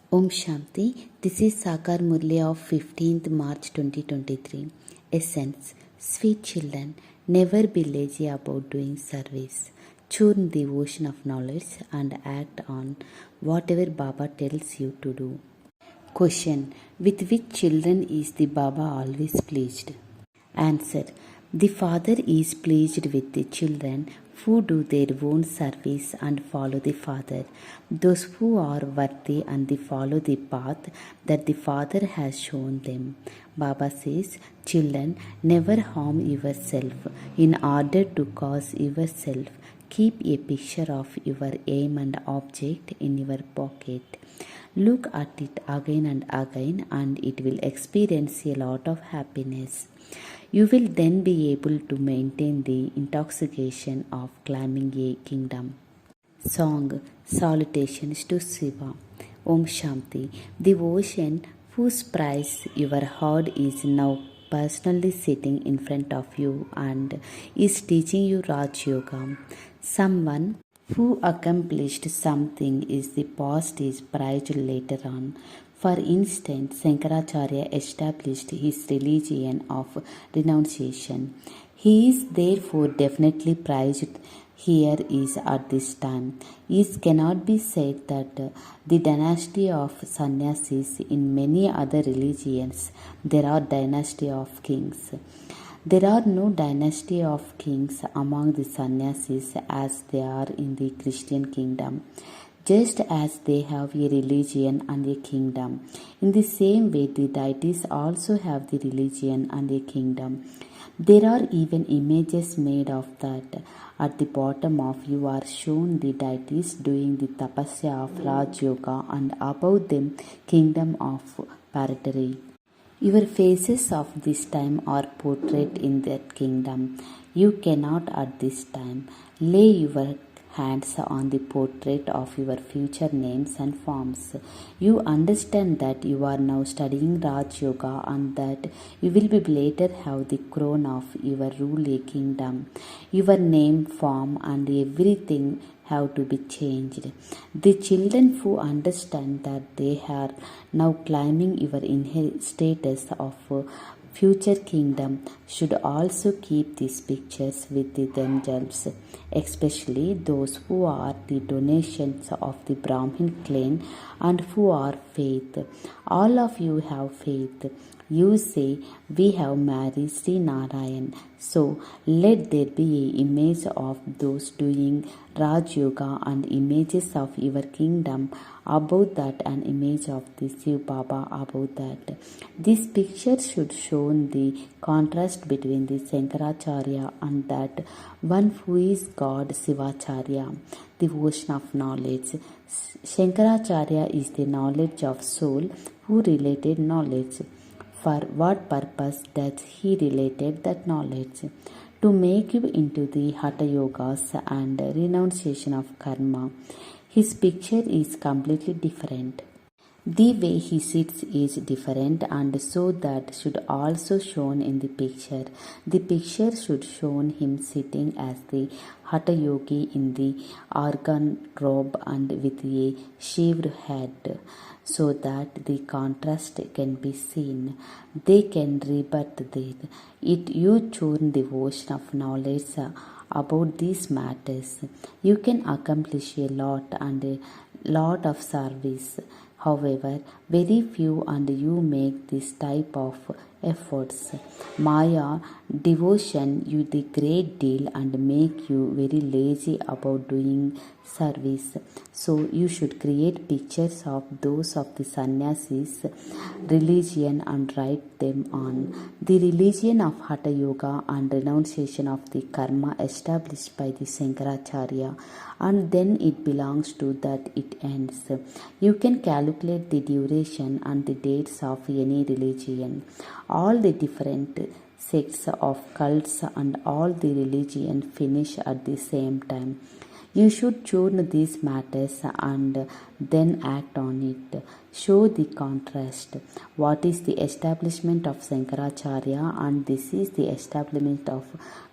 Om Shanti. This is Sakar Murli of 15th March 2023. Essence. Sweet children, never be lazy about doing service. Churn the ocean of knowledge and act on whatever Baba tells you to do. Question. With which children is the Baba always pleased? Answer. The Father is pleased with the children who do their own service and follow the Father, those who are worthy and they follow the path that the Father has shown them. Baba says, children, never harm yourself in order to cause yourself. Keep a picture of your aim and object in your pocket. Look at it again and again, and it will experience a lot of happiness. You will then be able to maintain the intoxication of climbing a kingdom. Song. Salutations to Shiva. Om Shanti. The ocean whose price your heart is now personally sitting in front of you and is teaching you Raj Yoga. Someone who accomplished something is the past is prized later on. For instance, Shankaracharya established his religion of renunciation. He is therefore definitely prized here is at this time. It cannot be said that the dynasty of sannyasis in many other religions there are dynasty of kings. There are no dynasty of kings among the sannyasis as they are in the Christian kingdom. Just as they have a religion and a kingdom, in the same way the deities also have the religion and a kingdom. There are even images made of that. At the bottom of you are shown the deities doing the tapasya of Raj Yoga and above them kingdom of Paratari. Your faces of this time are portrayed in that kingdom. You cannot at this time lay your hands on the portrait of your future names and forms. You understand that you are now studying Raj Yoga and that you will be later have the crown of your ruling kingdom. Your name, form and everything have to be changed. The children who understand that they are now climbing your inherent status of future kingdom should also keep these pictures with themselves, especially those who are the donations of the Brahmin clan and who are faith. All of you have faith. You say, we have married Sri Narayan. So let there be an image of those doing Raj Yoga and images of your kingdom above that, an image of the Shiv Baba above that. This picture should show the contrast between the Shankaracharya and that one who is God Shivacharya, the ocean of knowledge. Shankaracharya is the knowledge of soul who related knowledge. For what purpose does he related that knowledge? To make you into the Hatha Yogas and renunciation of karma. His picture is completely different. The way he sits is different, and so that should also shown in the picture. The picture should show him sitting as the Hatha Yogi in the argan robe and with a shaved head, so that the contrast can be seen. They can rebut there. It you churn the ocean of knowledge about these matters. You can accomplish a lot and a lot of service. However, very few and you make this type of efforts. Maya devotion you the great deal and make you very lazy about doing service. So you should create pictures of those of the sannyasis religion and write them on. The religion of Hatha Yoga and renunciation of the karma established by the Shankaracharya, and then it belongs to that it ends. You can calculate the duration and the dates of any religion. All the different sects of cults and all the religion finish at the same time. You should churn these matters and then act on it. Show the contrast. What is the establishment of Shankaracharya, and this is the establishment of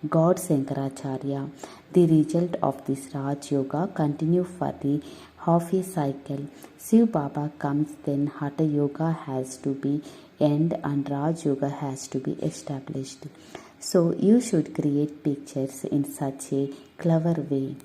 God Shankaracharya. The result of this Raj Yoga continue for the half a cycle. Shiv Baba comes, then Hatha Yoga has to be end and Raj Yoga has to be established. So you should create pictures in such a clever way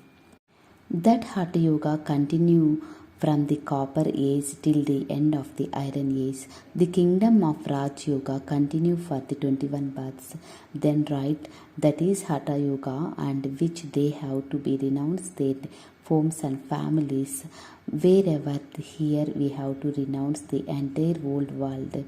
that Hatha Yoga continue from the Copper Age till the end of the Iron Age. The kingdom of Raj Yoga continue for the 21 births. Then right, that is Hatha Yoga, and which they have to be renounced their homes and families. Wherever here we have to renounce the entire old world.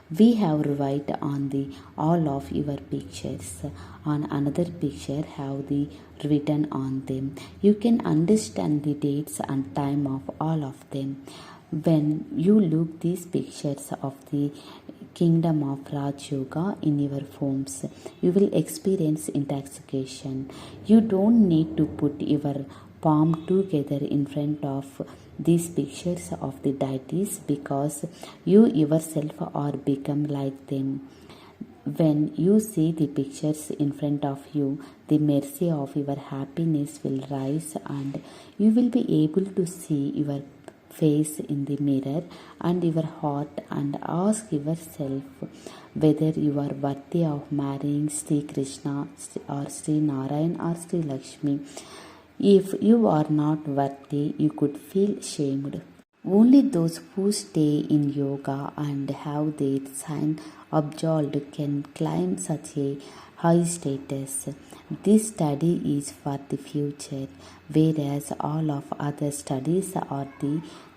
We have write on the all of your pictures. On another picture have the written on them. You can understand the dates and time of all of them. When you look these pictures of the kingdom of Raj Yoga in your homes, you will experience intoxication. You don't need to put your palm together in front of these pictures of the deities because you yourself are become like them. When you see the pictures in front of you, the mercy of your happiness will rise and you will be able to see your face in the mirror and your heart and ask yourself whether you are worthy of marrying Sri Krishna or Sri Narayan or Sri Lakshmi. If you are not worthy, you could feel shamed. Only those who stay in yoga and have their sign absolved can climb such a high status. This study is for the future, whereas all of other studies are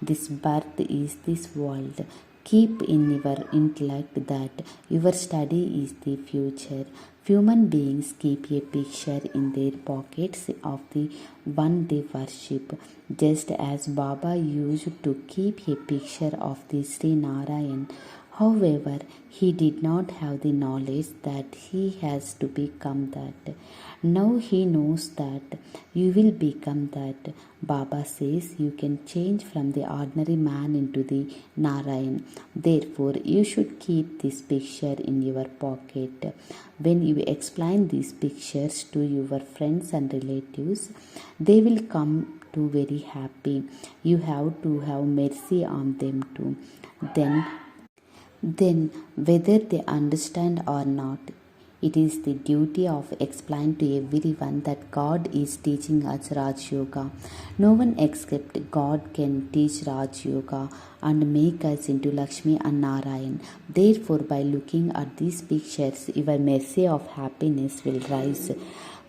this birth is this world. Keep in your intellect that your study is the future. Human beings keep a picture in their pockets of the one they worship, just as Baba used to keep a picture of the Sri Narayan. However, he did not have the knowledge that he has to become that. Now he knows that you will become that. Baba says you can change from the ordinary man into the Narayan. Therefore, you should keep this picture in your pocket. When you explain these pictures to your friends and relatives, they will come to very happy. You have to have mercy on them too. Then, whether they understand or not, it is the duty of explain to everyone that God is teaching us Raj Yoga. No one except God can teach Raj Yoga and make us into Lakshmi and Narayan. Therefore, by looking at these pictures, your mercy of happiness will rise.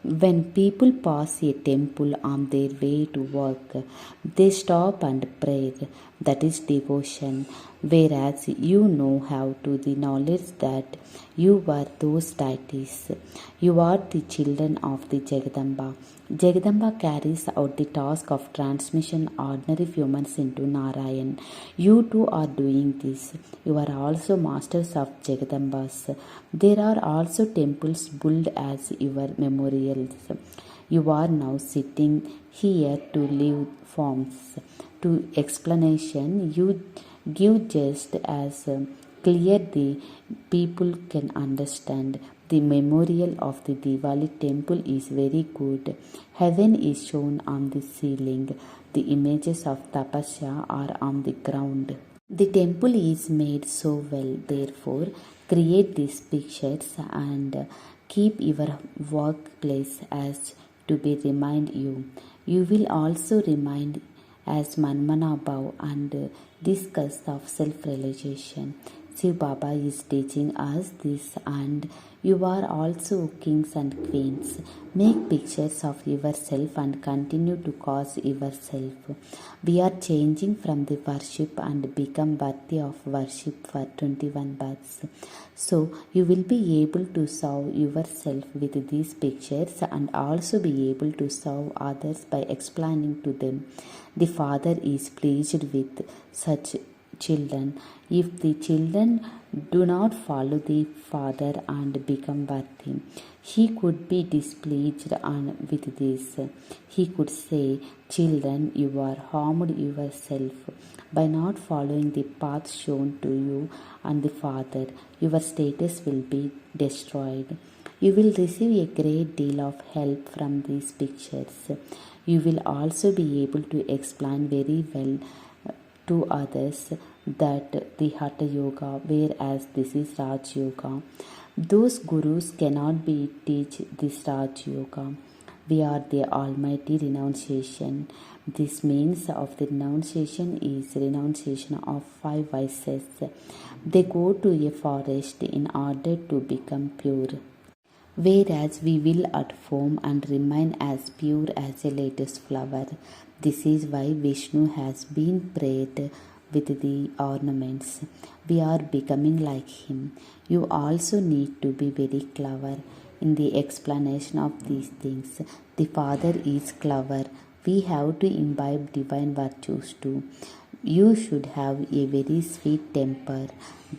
When people pass a temple on their way to work, they stop and pray. That is devotion. Whereas you know how to the knowledge that you are those deities. You are the children of the Jagadamba. Jagadamba carries out the task of transmission ordinary humans into Narayan. You too are doing this. You are also masters of Jagadambas. There are also temples built as your memorials. You are now sitting here to leave forms. To explanation you give just as clear the people can understand. The memorial of the Diwali temple is very good. Heaven is shown on the ceiling. The images of tapasya are on the ground. The temple is made so well. Therefore, create these pictures and keep your workplace as to be remind you. You will also remind as Manmana Bhav and discuss of self-realization. Shiv Baba is teaching us this, and you are also kings and queens. Make pictures of yourself and continue to cause yourself. We are changing from the worship and become worthy of worship for 21 births. So you will be able to serve yourself with these pictures and also be able to serve others by explaining to them. The Father is pleased with such children. If the children do not follow the Father and become worthy, he could be displeased with this. He could say, children, you are harmed yourself by not following the path shown to you and the Father. Your status will be destroyed. You will receive a great deal of help from these pictures. You will also be able to explain very well to others that the Hatha Yoga, whereas this is Raj Yoga. Those gurus cannot be teach this Raj Yoga. We are the almighty renunciation. This means of the renunciation is renunciation of five vices. They go to a forest in order to become pure, whereas we will at home and remain as pure as a lotus flower. This is why Vishnu has been prayed with the ornaments. We are becoming like him. You also need to be very clever in the explanation of these things. The Father is clever. We have to imbibe divine virtues too. You should have a very sweet temper.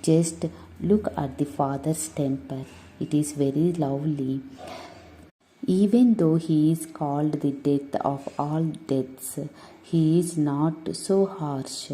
Just look at the Father's temper. It is very lovely. Even though he is called the death of all deaths, he is not so harsh.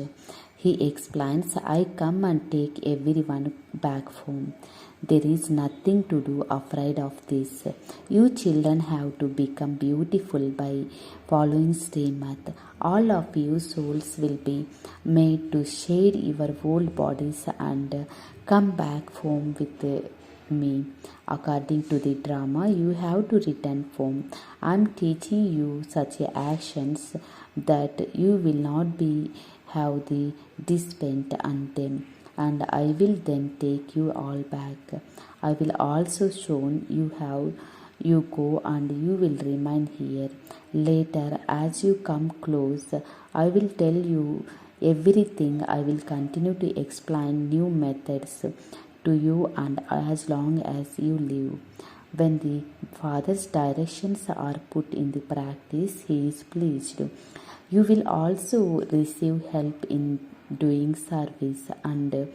He explains, I come and take everyone back home. There is nothing to do afraid of this. You children have to become beautiful by following Srimad. All of you souls will be made to shade your old bodies and come back home with me. According to the drama, you have to return home. I am teaching you such actions that you will not be have the dispent on them, and I will then take you all back. I will also show you how you go, and you will remain here. Later, as you come close, I will tell you everything. I will continue to explain new methods to you, and as long as you live. When the Father's directions are put in the practice, he is pleased. You will also receive help in doing service, and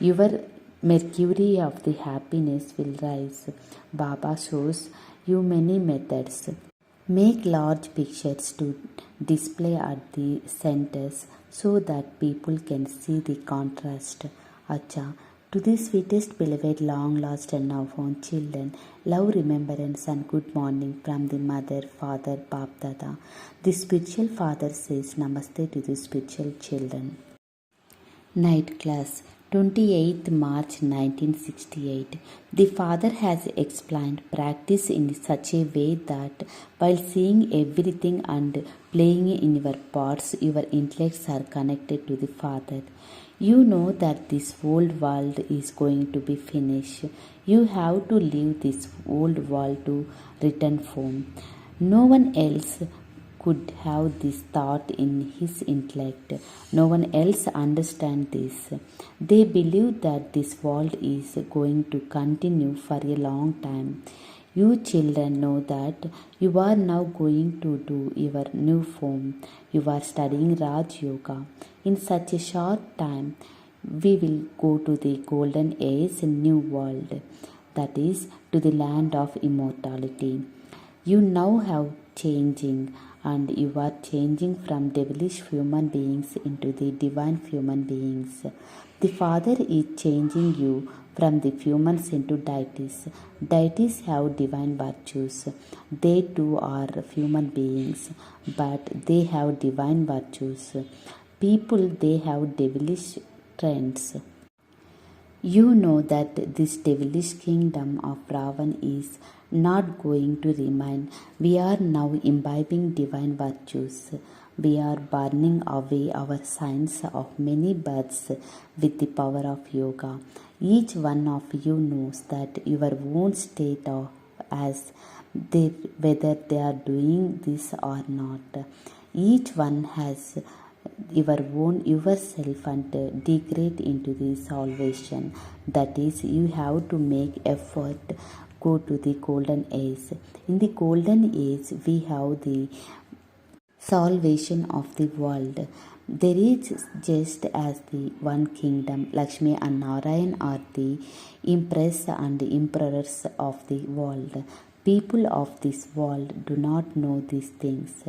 your mercury of the happiness will rise. Baba shows you many methods. Make large pictures to display at the centers so that people can see the contrast. Acha, to the sweetest beloved, long lost and now found children, love, remembrance and good morning from the mother, father, Bap Dada. The spiritual father says Namaste to the spiritual children. Night class, 28th March 1968. The Father has explained practice in such a way that while seeing everything and playing in your parts, your intellects are connected to the Father. You know that this old world is going to be finished. You have to leave this old world to return home. No one else could have this thought in his intellect. No one else understands this. They believe that this world is going to continue for a long time. You children know that you are now going to do your new form. You are studying Raj Yoga. In such a short time, we will go to the golden age, new world, that is, to the land of immortality. You now have changing, and you are changing from devilish human beings into the divine human beings. The Father is changing you from the humans into deities. Deities have divine virtues. They too are human beings, but they have divine virtues. People, they have devilish trends. You know that this devilish kingdom of Ravan is not going to remain. We are now imbibing divine virtues. We are burning away our signs of many births with the power of yoga. Each one of you knows that your own state of as they, whether they are doing this or not. Each one has your own yourself and degrade into the salvation. That is, you have to make effort, go to the golden age. In the golden age, we have the salvation of the world. There is just as the one kingdom, Lakshmi and Narayan are the empress and emperors of the world. People of this world do not know these things.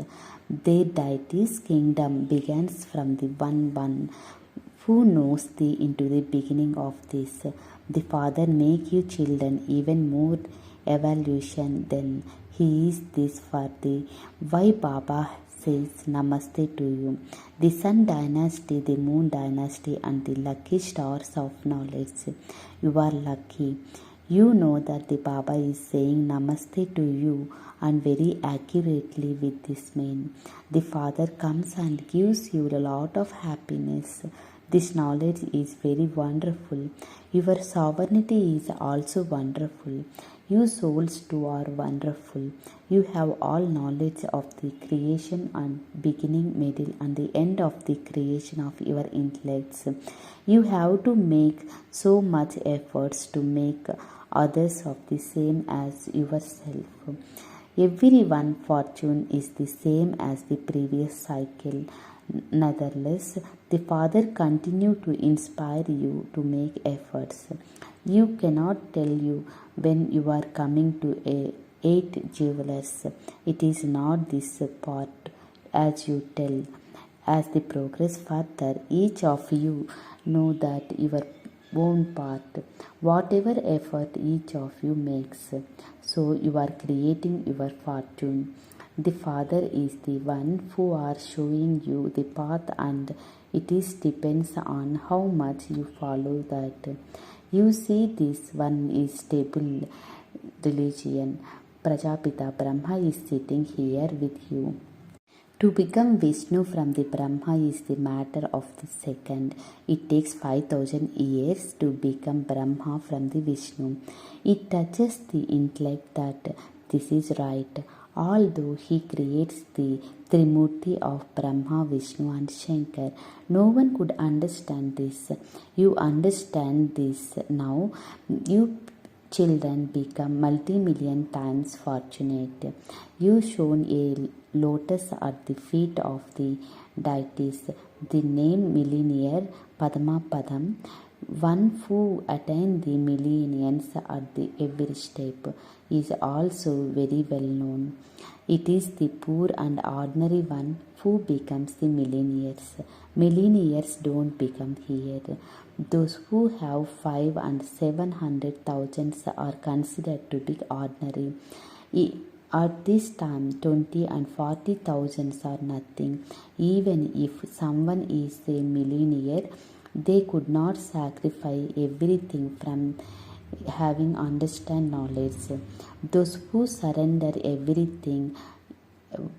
Their deity's kingdom begins from the one who knows the into the beginning of this. The Father make you children even more evolution, then he is this for the why Baba says Namaste to you. The Sun dynasty, the Moon dynasty, and the lucky stars of knowledge. You are lucky. You know that the Baba is saying Namaste to you and very accurately with this name. The Father comes and gives you a lot of happiness. This knowledge is very wonderful. Your sovereignty is also wonderful. You souls too are wonderful. You have all knowledge of the creation and beginning, middle, and the end of the creation of your intellects. You have to make so much efforts to make others of the same as yourself. Everyone's fortune is the same as the previous cycle. Nevertheless, the Father continues to inspire you to make efforts. You cannot tell you when you are coming to a 8 jewelers. It is not this part as you tell. As the progress further, each of you know that your own part, whatever effort each of you makes. So you are creating your fortune. The Father is the one who are showing you the path, and it is depends on how much you follow that. You see, this one is stable religion. Prajapita Brahma is sitting here with you. To become Vishnu from the Brahma is the matter of the second. It takes 5000 years to become Brahma from the Vishnu. It touches the intellect that this is right. Although he creates the Trimurti of Brahma, Vishnu and Shankar, no one could understand this. You understand this now. You children become multi-million times fortunate. You shown a lotus at the feet of the deities. The name millionaire Padma Padam, one who attained the millions at the every step, is also very well known. It is the poor and ordinary one who becomes the millionaires. Millionaires don't become here. Those who have 5 and 700,000 are considered to be ordinary. At this time, 20 and 40,000 are nothing. Even if someone is a millionaire, they could not sacrifice everything from having understand knowledge. Those who surrender everything,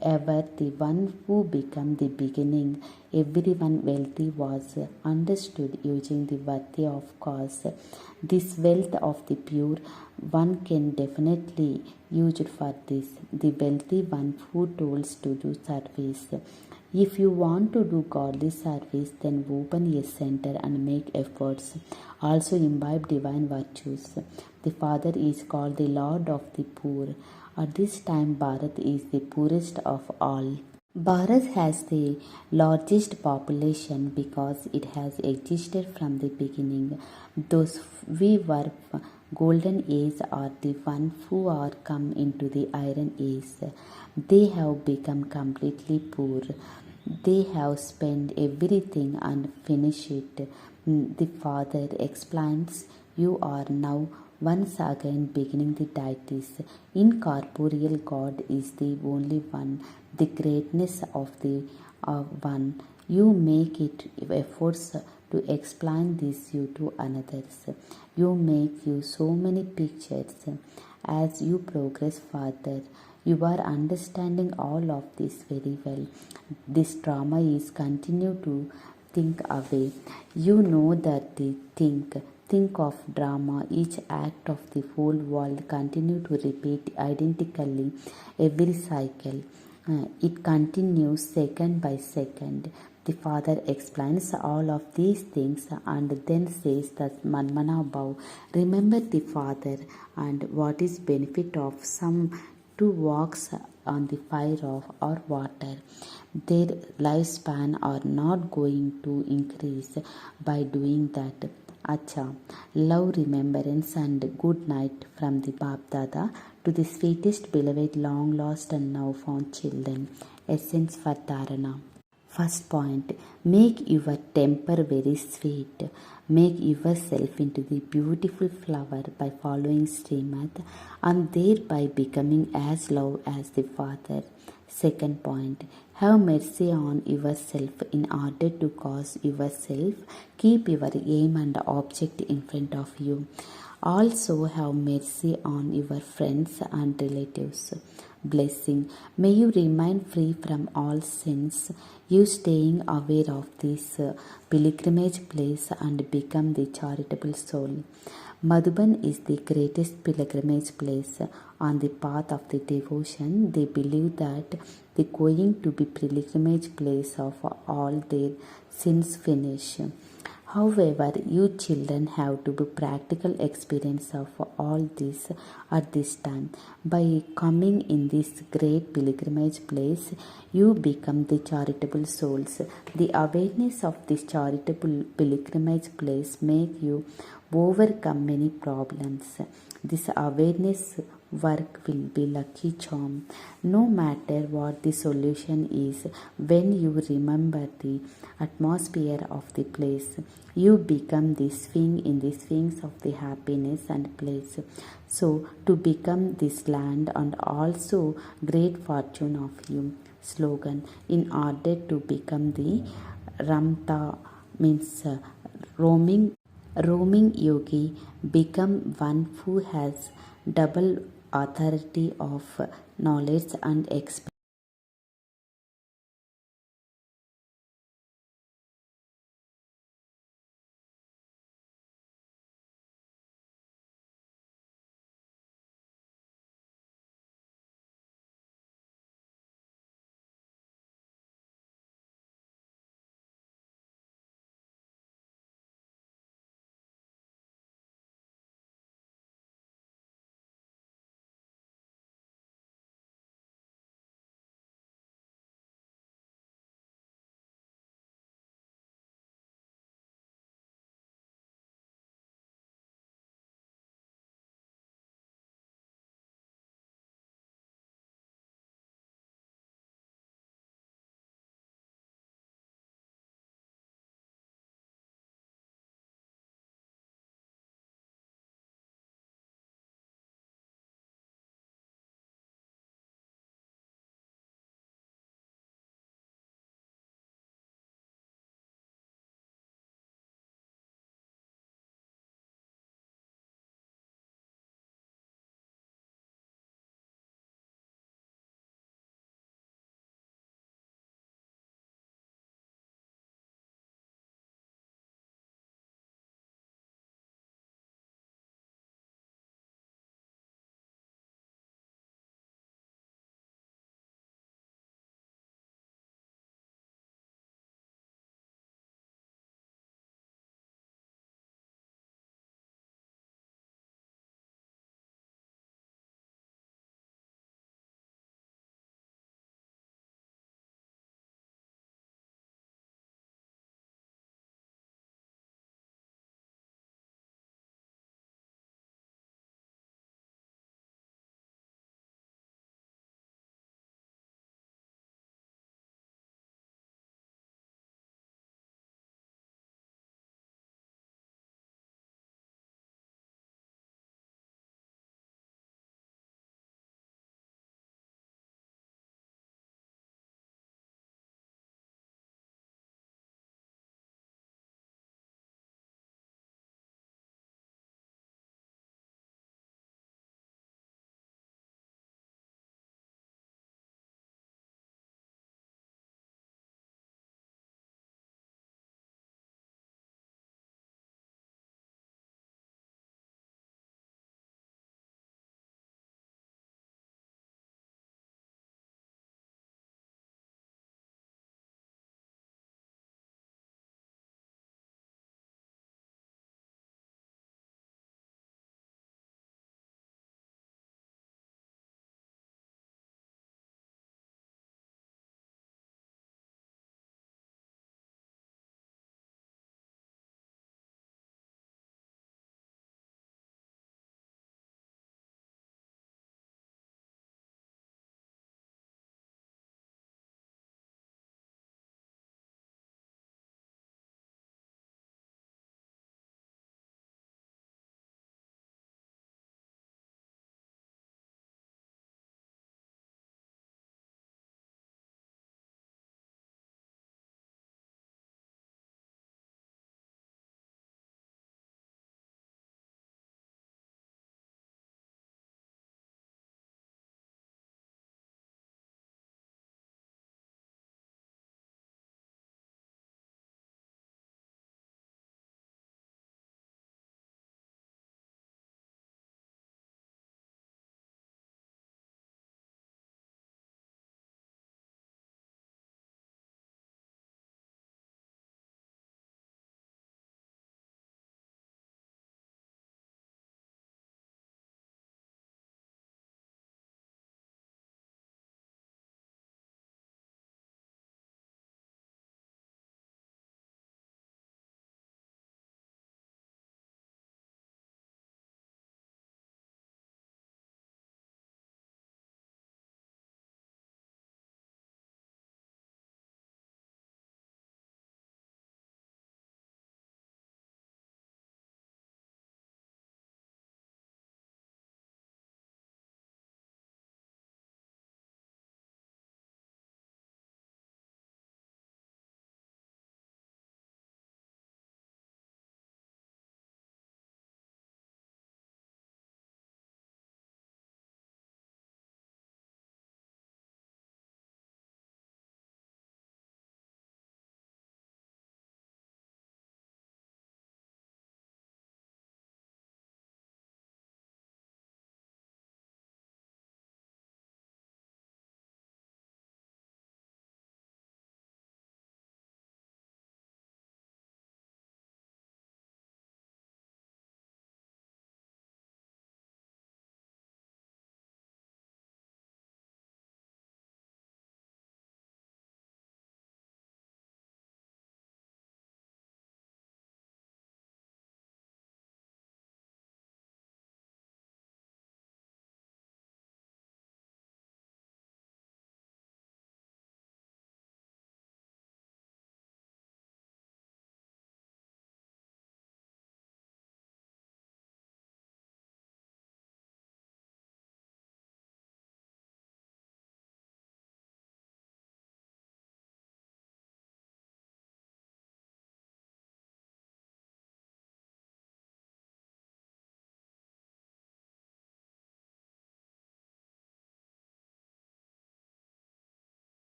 ever the one who become the beginning, everyone wealthy was understood using the worthy of cause. This wealth of the pure one can definitely use it for this. The wealthy one who tolls to do service. If you want to do godly service, then open a center and make efforts. Also imbibe divine virtues. The Father is called the Lord of the poor. At this time, Bharat is the poorest of all. Bharat has the largest population because it has existed from the beginning. Those we were golden age are the one who are come into the iron age. They have become completely poor. They have spent everything and finished it. The Father explains, you are now once again beginning the deities. Incorporeal God is the only one, the greatness of the one. You make it efforts to explain this you to others. You make you so many pictures. As you progress further, you are understanding all of this very well. This drama is continue to think away. You know that the think of drama, each act of the whole world continue to repeat identically every cycle. It continues second by second. The Father explains all of these things and then says that Manmana Bhav, remember the Father and what is benefit of some two walks on the fire of or water. Their lifespan are not going to increase by doing that. Acha, love, remembrance and good night from the Bap Dada to the sweetest beloved long lost and now found children. Essence for Dharana. First point, make your temper very sweet. Make yourself into the beautiful flower by following Srimad and thereby becoming as love as the Father. Second point, have mercy on yourself in order to cause yourself. Keep your aim and object in front of you. Also have mercy on your friends and relatives. Blessing. May you remain free from all sins. You staying aware of this pilgrimage place and become the charitable soul. Madhuban is the greatest pilgrimage place on the path of the devotion. They believe that the going to be pilgrimage place of all their sins finish. However, you children have to be practical experience of all this at this time. By coming in this great pilgrimage place, you become the charitable souls. The awareness of this charitable pilgrimage place make you overcome many problems. This awareness work will be lucky charm. No matter what the solution is, when you remember the atmosphere of the place, you become the swing in the swings of the happiness and place. So to become this land and also great fortune of you. Slogan, in order to become the Ramta means roaming yogi, become one who has double authority of knowledge and experience.